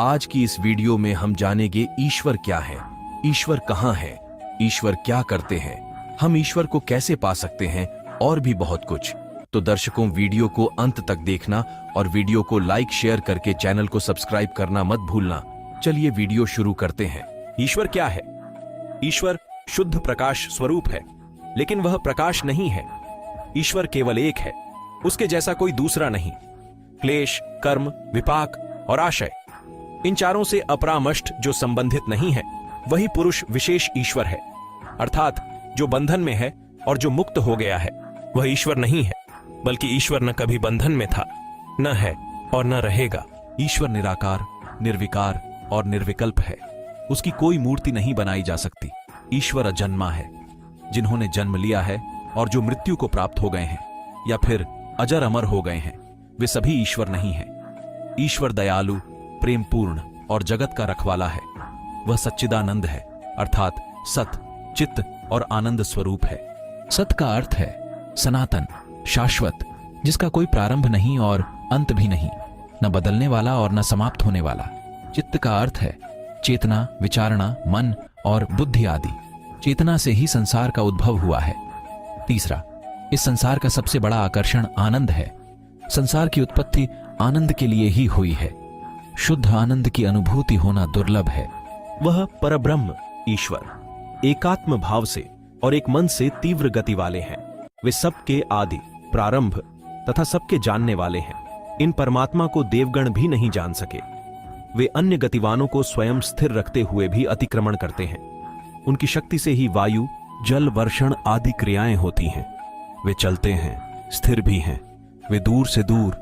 आज की इस वीडियो में हम जानेंगे ईश्वर क्या है, ईश्वर कहाँ है, ईश्वर क्या करते हैं, हम ईश्वर को कैसे पा सकते हैं और भी बहुत कुछ। तो दर्शकों, वीडियो को अंत तक देखना और वीडियो को लाइक शेयर करके चैनल को सब्सक्राइब करना मत भूलना। चलिए वीडियो शुरू करते हैं। ईश्वर क्या है? ईश्वर शुद्ध प्रकाश स्वरूप है, लेकिन वह प्रकाश नहीं है। ईश्वर केवल एक है, उसके जैसा कोई दूसरा नहीं। क्लेश, कर्म, विपाक और आशय, इन चारों से अपरामष्ट जो संबंधित नहीं है, वही पुरुष विशेष ईश्वर है। अर्थात जो बंधन में है और जो मुक्त हो गया है, वह ईश्वर नहीं है, बल्कि ईश्वर न कभी बंधन में था, न है और न रहेगा। ईश्वर निराकार, निर्विकार और निर्विकल्प है। उसकी कोई मूर्ति नहीं बनाई जा सकती। ईश्वर अजन्मा है। जिन्होंने जन्म लिया है और जो मृत्यु को प्राप्त हो गए हैं या फिर अजर अमर हो गए हैं, वे सभी ईश्वर नहीं हैं। ईश्वर दयालु, प्रेमपूर्ण और जगत का रखवाला है। वह सच्चिदानंद है, अर्थात सत, चित्त और आनंद स्वरूप है। सत का अर्थ है सनातन, शाश्वत, जिसका कोई प्रारंभ नहीं और अंत भी नहीं, न बदलने वाला और न समाप्त होने वाला। चित्त का अर्थ है चेतना, विचारणा, मन और बुद्धि आदि। चेतना से ही संसार का उद्भव हुआ है। तीसरा, इस संसार का सबसे बड़ा आकर्षण आनंद है। संसार की उत्पत्ति आनंद के लिए ही हुई है। शुद्ध आनंद की अनुभूति होना दुर्लभ है। वह परब्रह्म ईश्वर एकात्म भाव से और एक मन से तीव्र गति वाले हैं। वे सबके आदि, प्रारंभ तथा सबके जानने वाले हैं। इन परमात्मा को देवगण भी नहीं जान सके। वे अन्य गतिवानों को स्वयं स्थिर रखते हुए भी अतिक्रमण करते हैं। उनकी शक्ति से ही वायु, जल, वर्षण आदि क्रियाएं होती हैं। वे चलते हैं, स्थिर भी हैं। वे दूर से दूर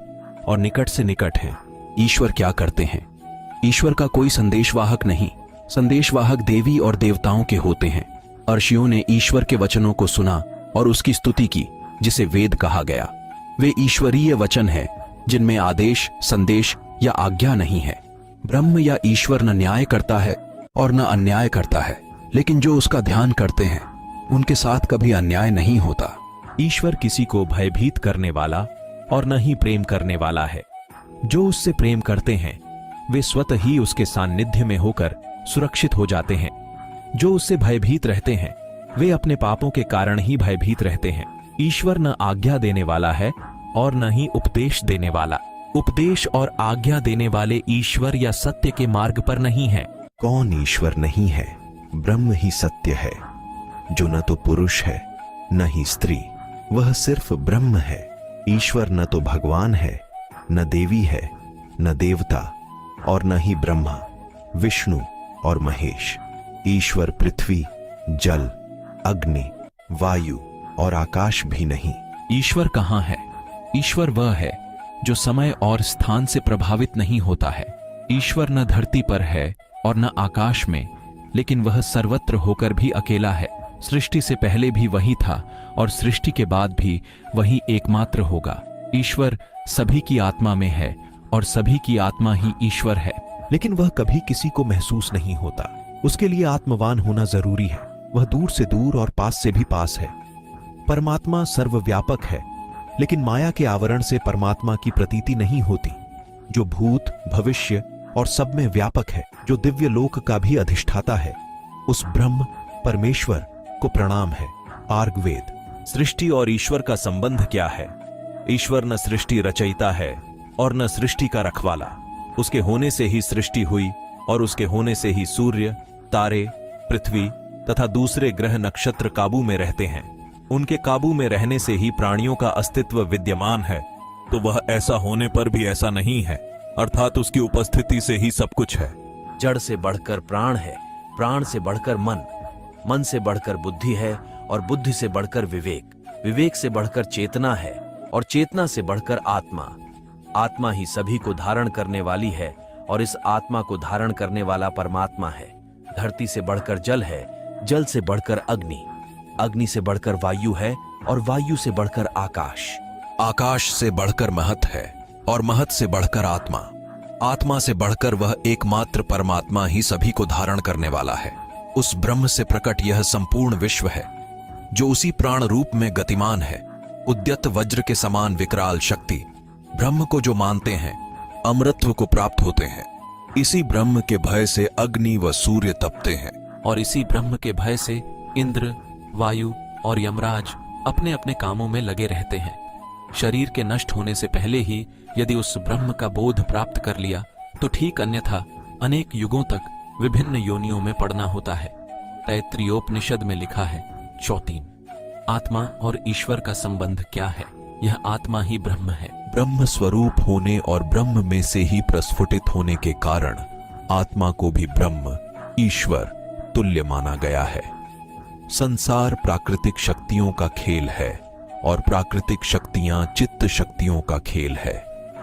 और निकट से निकट हैं। ईश्वर क्या करते हैं? ईश्वर का कोई संदेशवाहक नहीं। संदेशवाहक देवी और देवताओं के होते हैं। अर्षियों ने ईश्वर के वचनों को सुना और उसकी स्तुति की, जिसे वेद कहा गया। वे ईश्वरीय वचन है, जिनमें आदेश, संदेश या आज्ञा नहीं है। ब्रह्म या ईश्वर न न्याय करता है और न अन्याय करता है, लेकिन जो उसका ध्यान करते हैं उनके साथ कभी अन्याय नहीं होता। ईश्वर किसी को भयभीत करने वाला और न ही प्रेम करने वाला है। जो उससे प्रेम करते हैं वे स्वतः ही उसके सान्निध्य में होकर सुरक्षित हो जाते हैं। जो उससे भयभीत रहते हैं वे अपने पापों के कारण ही भयभीत रहते हैं। ईश्वर न आज्ञा देने वाला है और न ही उपदेश देने वाला। उपदेश और आज्ञा देने वाले ईश्वर या सत्य के मार्ग पर नहीं है। कौन ईश्वर नहीं है? ब्रह्म ही सत्य है, जो न तो पुरुष है न ही स्त्री। वह सिर्फ ब्रह्म है। ईश्वर न तो भगवान है, न देवी है, न देवता और न ही ब्रह्मा, विष्णु और महेश। ईश्वर पृथ्वी, जल, अग्नि, वायु और आकाश भी नहीं। ईश्वर कहाँ है? ईश्वर वह है जो समय और स्थान से प्रभावित नहीं होता है। ईश्वर न धरती पर है और न आकाश में, लेकिन वह सर्वत्र होकर भी अकेला है। सृष्टि से पहले भी वही था और सृष्टि के बाद भी वही एकमात्र होगा। ईश्वर सभी की आत्मा में है और सभी की आत्मा ही ईश्वर है। लेकिन वह कभी किसी को महसूस नहीं होता। उसके लिए आत्मवान होना जरूरी है। वह दूर से दूर और पास से भी पास है। परमात्मा सर्वव्यापक है, लेकिन माया के आवरण से परमात्मा की प्रतीति नहीं होती। जो भूत, भविष्य और सब में व्यापक है, जो दिव्य लोक का भी अधिष्ठाता है, उस ब्रह्म परमेश्वर को प्रणाम है। आर्गवेद। सृष्टि और ईश्वर का संबंध क्या है? ईश्वर न सृष्टि रचयिता है और न सृष्टि का रखवाला। उसके होने से ही सृष्टि हुई और उसके होने से ही सूर्य, तारे, पृथ्वी तथा दूसरे ग्रह नक्षत्र काबू में रहते हैं। उनके काबू में रहने से ही प्राणियों का अस्तित्व विद्यमान है। तो वह ऐसा होने पर भी ऐसा नहीं है, अर्थात उसकी उपस्थिति से ही सब कुछ है। जड़ से बढ़कर प्राण है, प्राण से बढ़कर मन, मन से बढ़कर बुद्धि है और बुद्धि से बढ़कर विवेक, विवेक से बढ़कर चेतना है और चेतना से बढ़कर आत्मा। आत्मा ही सभी को धारण करने वाली है और इस आत्मा को धारण करने वाला परमात्मा है। धरती से बढ़कर जल है, जल से बढ़कर अग्नि, अग्नि से बढ़कर वायु है और वायु से बढ़कर आकाश। आकाश से बढ़कर महत है और महत से बढ़कर आत्मा। आत्मा से बढ़कर वह एकमात्र परमात्मा ही सभी को धारण करने वाला है। उस ब्रह्म से प्रकट यह संपूर्ण विश्व है, जो उसी प्राण रूप में गतिमान है। उद्यत वज्र के समान विकराल शक्ति। ब्रह्म को जो मानते हैं अमृतत्व को प्राप्त होते हैं। इसी ब्रह्म के भय से अग्नि व सूर्य तपते हैं। और इसी ब्रह्म के भय से इंद्र, वायु और यमराज अपने अपने कामों में लगे रहते हैं। शरीर के नष्ट होने से पहले ही यदि उस ब्रह्म का बोध प्राप्त कर लिया तो ठीक, अन्यथा अनेक युगों तक विभिन्न योनियों में पड़ना होता है। तैत्तिरीयोपनिषद में लिखा है 34। आत्मा और ईश्वर का संबंध क्या है? यह आत्मा ही ब्रह्म है। ब्रह्म स्वरूप होने और ब्रह्म में से ही प्रस्फुटित होने के कारण आत्मा को भी ब्रह्म, ईश्वर तुल्य माना गया है। संसार प्राकृतिक शक्तियों का खेल है और प्राकृतिक शक्तियां चित्त शक्तियों का खेल है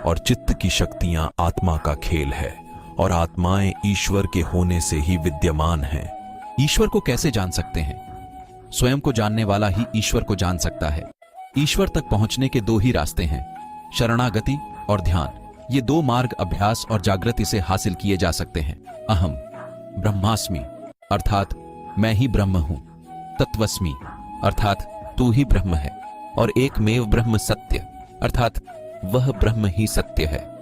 और चित्त की शक्तियां आत्मा का खेल है और आत्माएं ईश्वर के होने से ही विद्यमान हैं। ईश्वर को कैसे जान सकते हैं? स्वयं को जानने वाला ही ईश्वर को जान सकता है। ईश्वर तक पहुंचने के दो ही रास्ते हैं, शरणागति और ध्यान। ये दो मार्ग अभ्यास और जागृति से हासिल किए जा सकते हैं। अहम ब्रह्मास्मि अर्थात मैं ही ब्रह्म हूं, तत्वस्मि अर्थात तू ही ब्रह्म है और एकमेव ब्रह्म सत्य अर्थात वह ब्रह्म ही सत्य है।